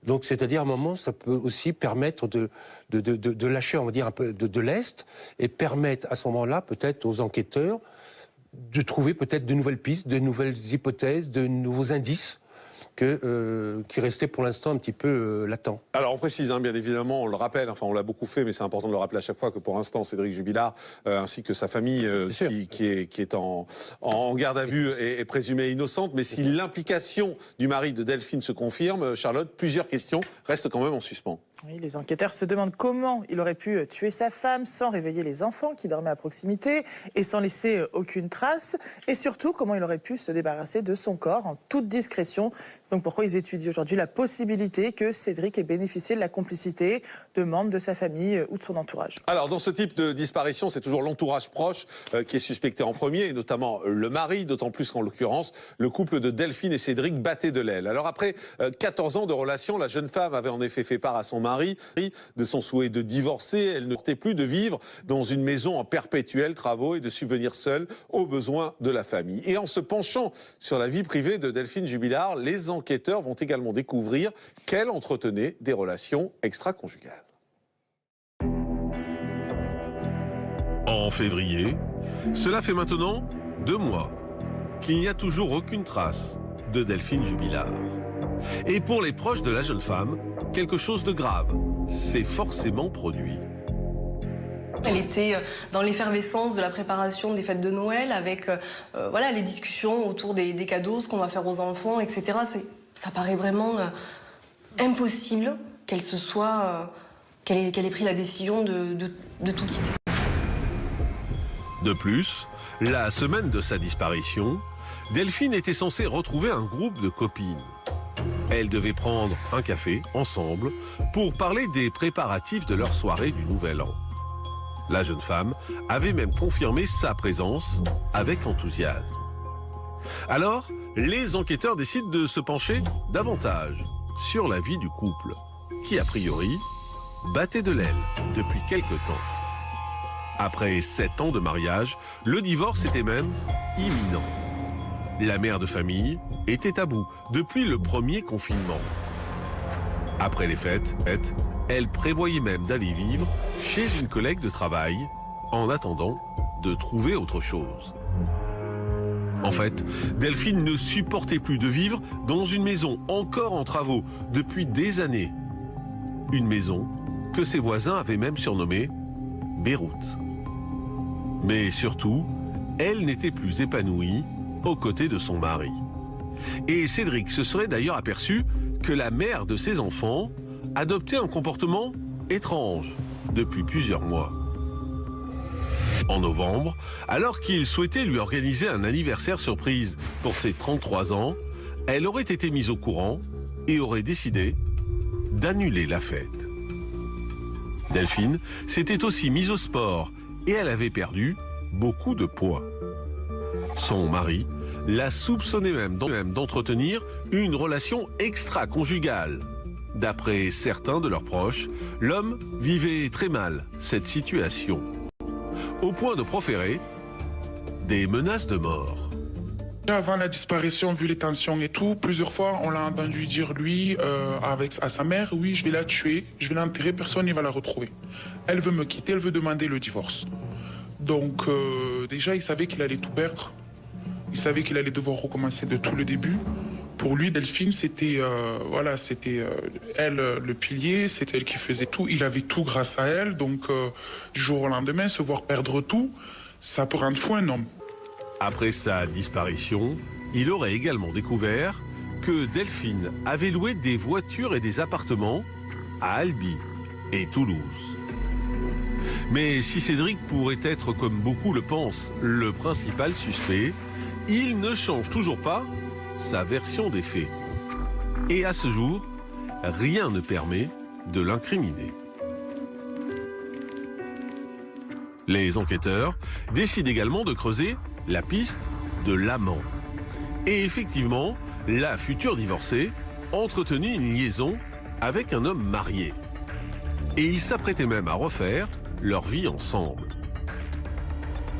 [SPEAKER 12] Donc c'est-à-dire à un moment ça peut aussi permettre de lâcher, on va dire, un peu de lest et permettre à ce moment-là peut-être aux enquêteurs de trouver peut-être de nouvelles pistes, de nouvelles hypothèses, de nouveaux indices qui restait pour l'instant un petit peu latent.
[SPEAKER 3] Alors on précise, bien évidemment, on le rappelle, on l'a beaucoup fait, mais c'est important de le rappeler à chaque fois que pour l'instant, Cédric Jubilard, ainsi que sa famille qui est en garde à vue est présumée innocente, mais si l'implication du mari de Delphine se confirme, Charlotte, plusieurs questions restent quand même en suspens.
[SPEAKER 13] Oui, les enquêteurs se demandent comment il aurait pu tuer sa femme sans réveiller les enfants qui dormaient à proximité et sans laisser aucune trace. Et surtout, comment il aurait pu se débarrasser de son corps en toute discrétion. C'est donc pourquoi ils étudient aujourd'hui la possibilité que Cédric ait bénéficié de la complicité de membres de sa famille ou de son entourage.
[SPEAKER 3] Alors, dans ce type de disparition, c'est toujours l'entourage proche qui est suspecté en premier, et notamment le mari, d'autant plus qu'en l'occurrence, le couple de Delphine et Cédric battait de l'aile. Alors, après 14 ans de relation, la jeune femme avait en effet fait part à son mari de son souhait de divorcer. Elle ne tentait plus de vivre dans une maison en perpétuels travaux et de subvenir seule aux besoins de la famille. Et en se penchant sur la vie privée de Delphine Jubilard, les enquêteurs vont également découvrir qu'elle entretenait des relations extra-conjugales.
[SPEAKER 6] En février, cela fait maintenant 2 mois qu'il n'y a toujours aucune trace de Delphine Jubilard. Et pour les proches de la jeune femme, quelque chose de grave s'est forcément produit.
[SPEAKER 15] Elle était dans l'effervescence de la préparation des fêtes de Noël avec les discussions autour des cadeaux, ce qu'on va faire aux enfants, etc. Ça paraît vraiment impossible qu'elle ait pris la décision de tout quitter.
[SPEAKER 6] De plus, la semaine de sa disparition, Delphine était censée retrouver un groupe de copines. Elles devaient prendre un café ensemble pour parler des préparatifs de leur soirée du Nouvel An. La jeune femme avait même confirmé sa présence avec enthousiasme. Alors, les enquêteurs décident de se pencher davantage sur la vie du couple, qui a priori battait de l'aile depuis quelque temps. Après 7 ans de mariage, le divorce était même imminent. La mère de famille était à bout depuis le premier confinement. Après les fêtes, elle prévoyait même d'aller vivre chez une collègue de travail en attendant de trouver autre chose. En fait, Delphine ne supportait plus de vivre dans une maison encore en travaux depuis des années. Une maison que ses voisins avaient même surnommée Beyrouth. Mais surtout, elle n'était plus épanouie aux côtés de son mari. Et Cédric se serait d'ailleurs aperçu que la mère de ses enfants adoptait un comportement étrange depuis plusieurs mois. En novembre, alors qu'il souhaitait lui organiser un anniversaire surprise pour ses 33 ans, elle aurait été mise au courant et aurait décidé d'annuler la fête. Delphine s'était aussi mise au sport et elle avait perdu beaucoup de poids. Son mari la soupçonnait même d'entretenir une relation extra-conjugale. D'après certains de leurs proches, l'homme vivait très mal cette situation, au point de proférer des menaces de mort.
[SPEAKER 16] Avant la disparition, vu les tensions et tout, plusieurs fois on l'a entendu dire lui à sa mère, oui je vais la tuer, je vais l'enterrer, personne ne va la retrouver. Elle veut me quitter, elle veut demander le divorce. Donc déjà il savait qu'il allait tout perdre, il savait qu'il allait devoir recommencer de tout le début. Pour lui, Delphine, c'était elle le pilier, c'était elle qui faisait tout. Il avait tout grâce à elle, donc du jour au lendemain, se voir perdre tout, ça peut rendre fou un homme.
[SPEAKER 6] Après sa disparition, il aurait également découvert que Delphine avait loué des voitures et des appartements à Albi et Toulouse. Mais si Cédric pourrait être, comme beaucoup le pensent, le principal suspect, il ne change toujours pas sa version des faits. Et à ce jour, rien ne permet de l'incriminer. Les enquêteurs décident également de creuser la piste de l'amant. Et effectivement, la future divorcée entretenait une liaison avec un homme marié. Et ils s'apprêtaient même à refaire leur vie ensemble.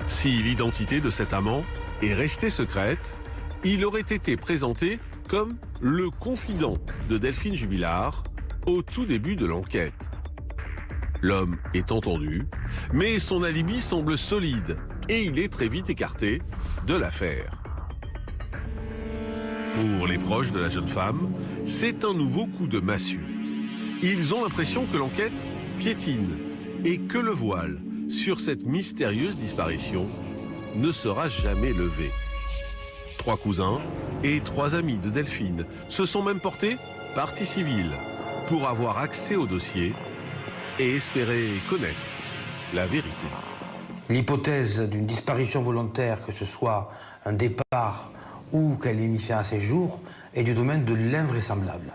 [SPEAKER 6] Si l'identité de cet amant est restée secrète, il aurait été présenté comme le confident de Delphine Jubilard au tout début de l'enquête. L'homme est entendu, mais son alibi semble solide et il est très vite écarté de l'affaire. Pour les proches de la jeune femme, c'est un nouveau coup de massue. Ils ont l'impression que l'enquête piétine et que le voile sur cette mystérieuse disparition ne sera jamais levé. 3 cousins et 3 amis de Delphine se sont même portés partie civile pour avoir accès au dossier et espérer connaître la vérité.
[SPEAKER 17] L'hypothèse d'une disparition volontaire, que ce soit un départ ou qu'elle ait mis fin à ses jours, est du domaine de l'invraisemblable.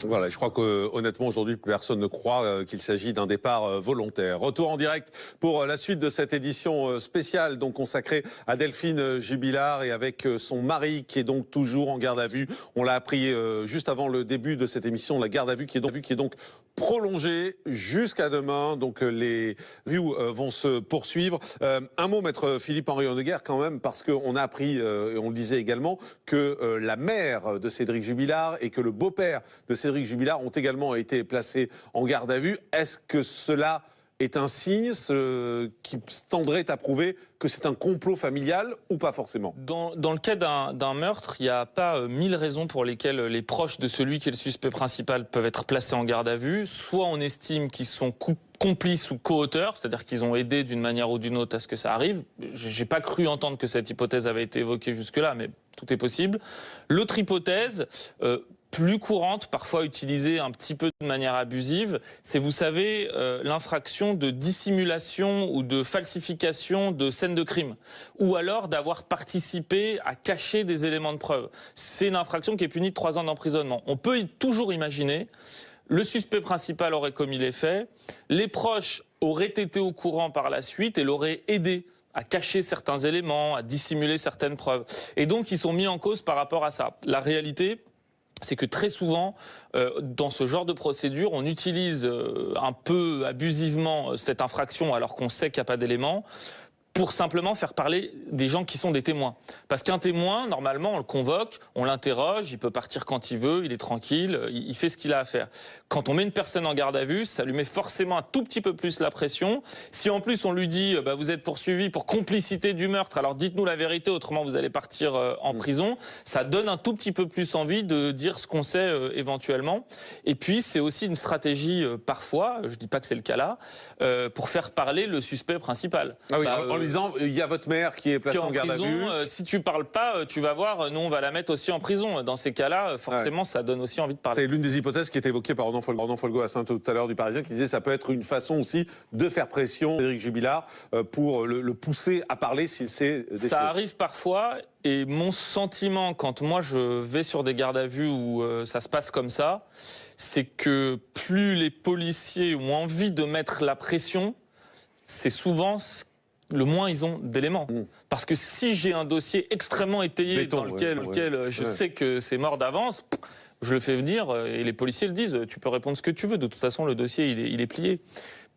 [SPEAKER 3] Voilà, je crois que honnêtement aujourd'hui personne ne croit qu'il s'agit d'un départ volontaire. Retour en direct pour la suite de cette édition spéciale donc consacrée à Delphine Jubilard et avec son mari qui est donc toujours en garde à vue. On l'a appris juste avant le début de cette émission, la garde à vue qui est donc prolongée jusqu'à demain. Donc les vues vont se poursuivre. Un mot, maître Philippe-Henri Honegger quand même, parce qu'on a appris, et on le disait également, que la mère de Cédric Jubilard et que le beau-père de Cédric Jubilard ont également été placés en garde à vue. Est-ce que cela est un signe qui tendrait à prouver que c'est un complot familial ou pas forcément?
[SPEAKER 14] Dans le cas d'un meurtre, il n'y a pas 1000 raisons pour lesquelles les proches de celui qui est le suspect principal peuvent être placés en garde à vue. Soit on estime qu'ils sont complices ou co-auteurs, c'est-à-dire qu'ils ont aidé d'une manière ou d'une autre à ce que ça arrive. J'ai pas cru entendre que cette hypothèse avait été évoquée jusque-là, mais tout est possible. L'autre hypothèse, plus courante, parfois utilisée un petit peu de manière abusive, c'est, vous savez, l'infraction de dissimulation ou de falsification de scène de crime, ou alors d'avoir participé à cacher des éléments de preuve. C'est une infraction qui est punie de 3 ans d'emprisonnement. On peut toujours imaginer, le suspect principal aurait commis les faits, les proches auraient été au courant par la suite et l'auraient aidé à cacher certains éléments, à dissimuler certaines preuves. Et donc, ils sont mis en cause par rapport à ça. La réalité, c'est que très souvent, dans ce genre de procédure, on utilise un peu abusivement cette infraction alors qu'on sait qu'il n'y a pas d'éléments, pour simplement faire parler des gens qui sont des témoins. Parce qu'un témoin, normalement, on le convoque, on l'interroge, il peut partir quand il veut, il est tranquille, il fait ce qu'il a à faire. Quand on met une personne en garde à vue, ça lui met forcément un tout petit peu plus la pression. Si en plus on lui dit bah, vous êtes poursuivi pour complicité du meurtre, alors dites-nous la vérité, autrement vous allez partir en prison, ça donne un tout petit peu plus envie de dire ce qu'on sait éventuellement. Et puis c'est aussi une stratégie parfois, je dis pas que c'est le cas là, pour faire parler le suspect principal.
[SPEAKER 3] Ah oui, en disant il y a votre mère qui est placée en garde à vue.
[SPEAKER 14] Si tu parles pas, tu vas voir, nous on va la mettre aussi en prison. Dans ces cas-là, forcément, ça donne aussi envie de parler.
[SPEAKER 3] C'est l'une des hypothèses qui est évoquée par Ronan Folgo à tout à l'heure du Parisien, qui disait que ça peut être une façon aussi de faire pression Cédric Jubilard pour le pousser à parler s'il sait des choses.
[SPEAKER 14] Ça arrive parfois. Et mon sentiment, quand moi je vais sur des gardes à vue où ça se passe comme ça, c'est que plus les policiers ont envie de mettre la pression, c'est souvent le moins ils ont d'éléments. Parce que si j'ai un dossier extrêmement étayé dans lequel je sais que c'est mort d'avance, je le fais venir et les policiers le disent, tu peux répondre ce que tu veux, de toute façon le dossier il est plié.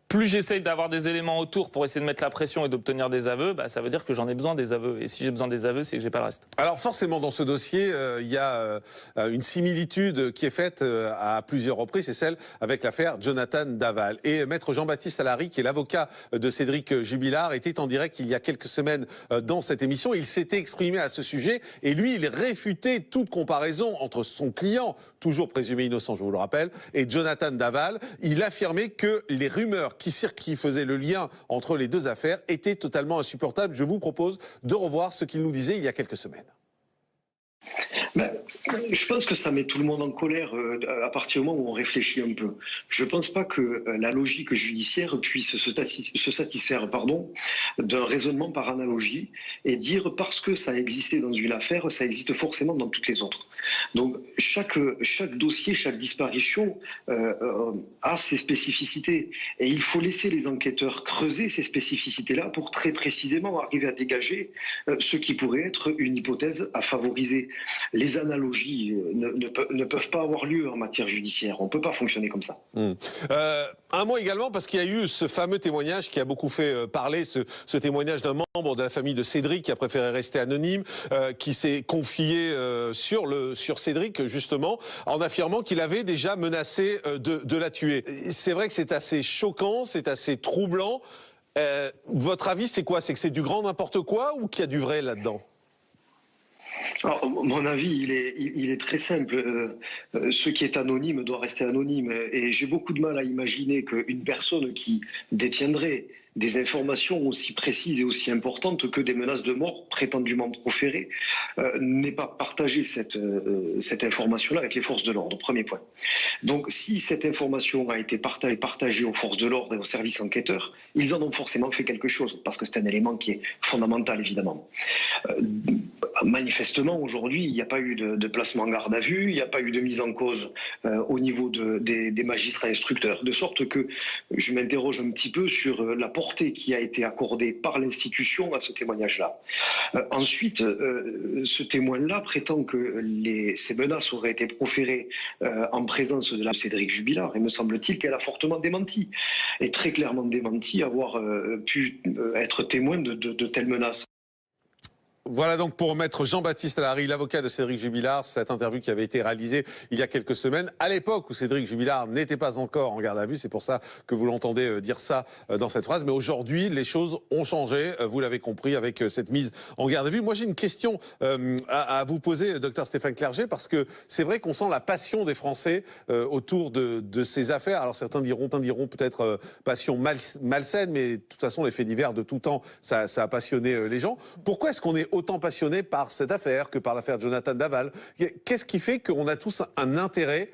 [SPEAKER 14] Plus j'essaye d'avoir des éléments autour pour essayer de mettre la pression et d'obtenir des aveux, bah, ça veut dire que j'en ai besoin des aveux. Et si j'ai besoin des aveux, c'est que j'ai pas le reste.
[SPEAKER 3] Alors forcément, dans ce dossier, il y a une similitude qui est faite à plusieurs reprises, c'est celle avec l'affaire Jonathan Daval. Et maître Jean-Baptiste Allary, qui est l'avocat de Cédric Jubilard, était en direct il y a quelques semaines dans cette émission. Il s'était exprimé à ce sujet et lui, il réfutait toute comparaison entre son client, toujours présumé innocent, je vous le rappelle, et Jonathan Daval. Il affirmait que les rumeurs qui faisait le lien entre les deux affaires était totalement insupportable. Je vous propose de revoir ce qu'il nous disait il y a quelques semaines.
[SPEAKER 18] Je pense que ça met tout le monde en colère à partir du moment où on réfléchit un peu. Je ne pense pas que la logique judiciaire puisse se satisfaire d'un raisonnement par analogie et dire parce que ça a existé dans une affaire, ça existe forcément dans toutes les autres. Donc chaque dossier, chaque disparition a ses spécificités et il faut laisser les enquêteurs creuser ces spécificités-là pour très précisément arriver à dégager ce qui pourrait être une hypothèse à favoriser. Les analogies ne peuvent pas avoir lieu en matière judiciaire. On ne peut pas fonctionner comme ça.
[SPEAKER 3] Un mot également, parce qu'il y a eu ce fameux témoignage qui a beaucoup fait parler, ce témoignage d'un membre de la famille de Cédric qui a préféré rester anonyme, qui s'est confié sur Cédric, justement, en affirmant qu'il avait déjà menacé de la tuer. C'est vrai que c'est assez choquant, c'est assez troublant. Votre avis, c'est quoi? C'est que c'est du grand n'importe quoi ou qu'il y a du vrai là-dedans?
[SPEAKER 18] Alors, mon avis, il est très simple. Ce qui est anonyme doit rester anonyme. Et j'ai beaucoup de mal à imaginer qu'une personne qui détiendrait des informations aussi précises et aussi importantes que des menaces de mort prétendument proférées n'ait pas partagé cette information-là avec les forces de l'ordre, premier point. Donc si cette information a été partagée aux forces de l'ordre et aux services enquêteurs, ils en ont forcément fait quelque chose, parce que c'est un élément qui est fondamental, évidemment. Manifestement, aujourd'hui, il n'y a pas eu de placement en garde à vue, il n'y a pas eu de mise en cause au niveau des magistrats instructeurs, de sorte que je m'interroge un petit peu sur la portée qui a été accordée par l'institution à ce témoignage-là. Ensuite, ce témoin-là prétend que ces menaces auraient été proférées en présence de Cédric Jubilard, et me semble-t-il qu'elle a fortement démenti, et très clairement démenti avoir pu être témoin de telles menaces.
[SPEAKER 3] Voilà donc pour maître Jean-Baptiste Allary, l'avocat de Cédric Jubilard, cette interview qui avait été réalisée il y a quelques semaines, à l'époque où Cédric Jubilard n'était pas encore en garde à vue. C'est pour ça que vous l'entendez dire ça dans cette phrase. Mais aujourd'hui, les choses ont changé, vous l'avez compris, avec cette mise en garde à vue. Moi, j'ai une question à vous poser, docteur Stéphane Clerget, parce que c'est vrai qu'on sent la passion des Français autour de ces affaires. Alors certains diront peut-être passion malsaine, mais de toute façon, les faits divers de tout temps, ça a passionné les gens. Pourquoi est-ce qu'on est autant passionné par cette affaire que par l'affaire Jonathan Daval? Qu'est-ce qui fait qu'on a tous un intérêt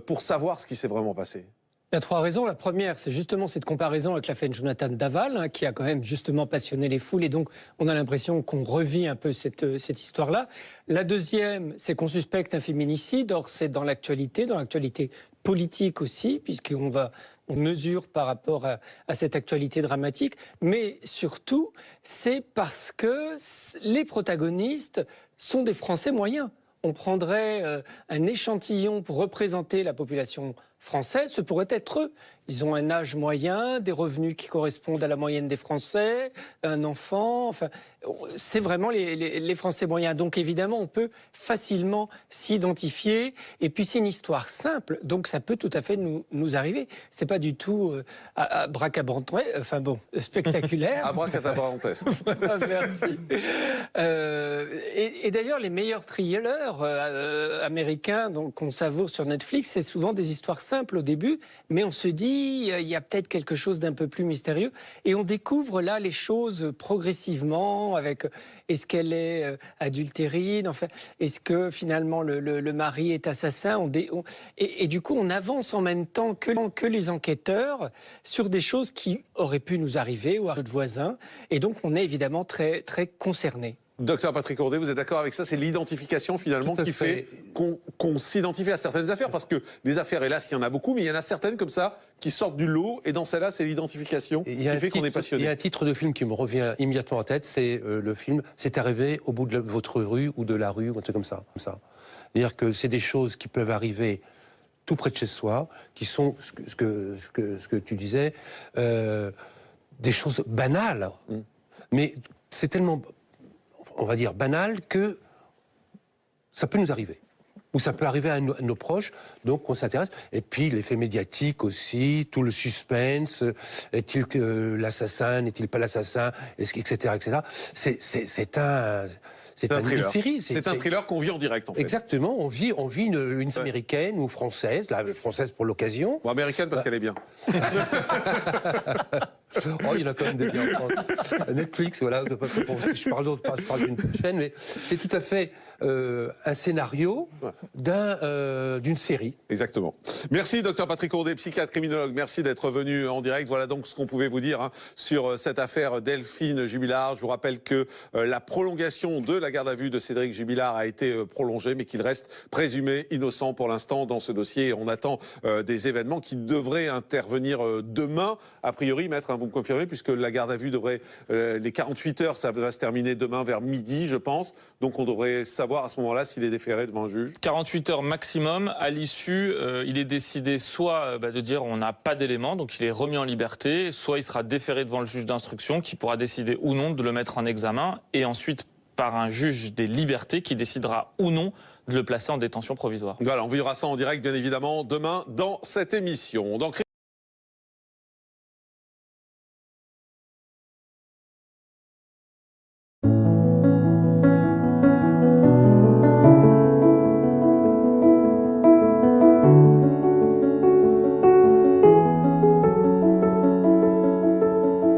[SPEAKER 3] pour savoir ce qui s'est vraiment passé?
[SPEAKER 19] Il y a trois raisons. La première, c'est justement cette comparaison avec l'affaire Jonathan Daval, qui a quand même justement passionné les foules, et donc on a l'impression qu'on revit un peu cette histoire-là. La deuxième, c'est qu'on suspecte un féminicide. Or, c'est dans l'actualité politique aussi, puisqu'on mesure par rapport à cette actualité dramatique, mais surtout, c'est parce que les protagonistes sont des Français moyens. on prendrait un échantillon pour représenter la population française, ce pourrait être eux. Ils ont un âge moyen, des revenus qui correspondent à la moyenne des Français, un enfant, enfin, c'est vraiment les Français moyens. Donc évidemment, on peut facilement s'identifier. Et puis c'est une histoire simple, donc ça peut tout à fait nous arriver. C'est pas du tout abracadabrantesque, enfin bon, spectaculaire.
[SPEAKER 3] Abracadabrantesque.
[SPEAKER 19] Voilà, merci. Et d'ailleurs, les meilleurs thrillers américains qu'on savoure sur Netflix, c'est souvent des histoires simples au début, mais on se dit il y a peut-être quelque chose d'un peu plus mystérieux. Et on découvre là les choses progressivement avec est-ce qu'elle est adultérine, enfin, est-ce que finalement le mari est assassin. Et du coup, on avance en même temps que les enquêteurs sur des choses qui auraient pu nous arriver ou à notre voisin. Et donc, on est évidemment très, très concernés.
[SPEAKER 3] Docteur Patrick Ourdet, vous êtes d'accord avec ça? C'est l'identification finalement qui fait qu'on s'identifie à certaines affaires, parce que des affaires, hélas, il y en a beaucoup, mais il y en a certaines comme ça qui sortent du lot, et dans celle-là, c'est l'identification qui fait qu'on est passionné.
[SPEAKER 12] Il y a un titre de film qui me revient immédiatement en tête, c'est le film « C'est arrivé au bout de votre rue ou de la rue », ou un truc comme ça. C'est-à-dire que c'est des choses qui peuvent arriver tout près de chez soi, qui sont, ce que tu disais, des choses banales, mais c'est tellement, on va dire, banal que ça peut nous arriver. Ou ça peut arriver à nos proches, donc on s'intéresse. Et puis l'effet médiatique aussi, tout le suspense, est-il l'assassin, n'est-il pas l'assassin, etc., etc. C'est une série.
[SPEAKER 3] C'est un thriller qu'on vit en direct, en fait.
[SPEAKER 12] Exactement, on vit une américaine ou française, la française pour l'occasion.
[SPEAKER 3] Bon, américaine parce qu'elle est bien.
[SPEAKER 12] Oh, il y en a quand même des biens. Netflix, voilà, je parle d'une chaîne, mais c'est tout à fait un scénario d'une série.
[SPEAKER 3] Exactement. Merci, docteur Patrick Ourdet, psychiatre criminologue. Merci d'être venu en direct. Voilà donc ce qu'on pouvait vous dire sur cette affaire Delphine Jubilard. Je vous rappelle que la prolongation de la garde à vue de Cédric Jubilard a été prolongée, mais qu'il reste présumé innocent pour l'instant dans ce dossier. On attend des événements qui devraient intervenir demain, a priori, maître. Vous me confirmez, puisque la garde à vue devrait, les 48 heures, ça va se terminer demain vers midi, je pense. Donc on devrait savoir à ce moment-là s'il est déféré devant un juge.
[SPEAKER 14] 48 heures maximum. À l'issue, il est décidé soit de dire on n'a pas d'éléments, donc il est remis en liberté, soit il sera déféré devant le juge d'instruction qui pourra décider ou non de le mettre en examen, et ensuite par un juge des libertés qui décidera ou non de le placer en détention provisoire.
[SPEAKER 3] Voilà, on verra ça en direct, bien évidemment, demain dans cette émission. Dans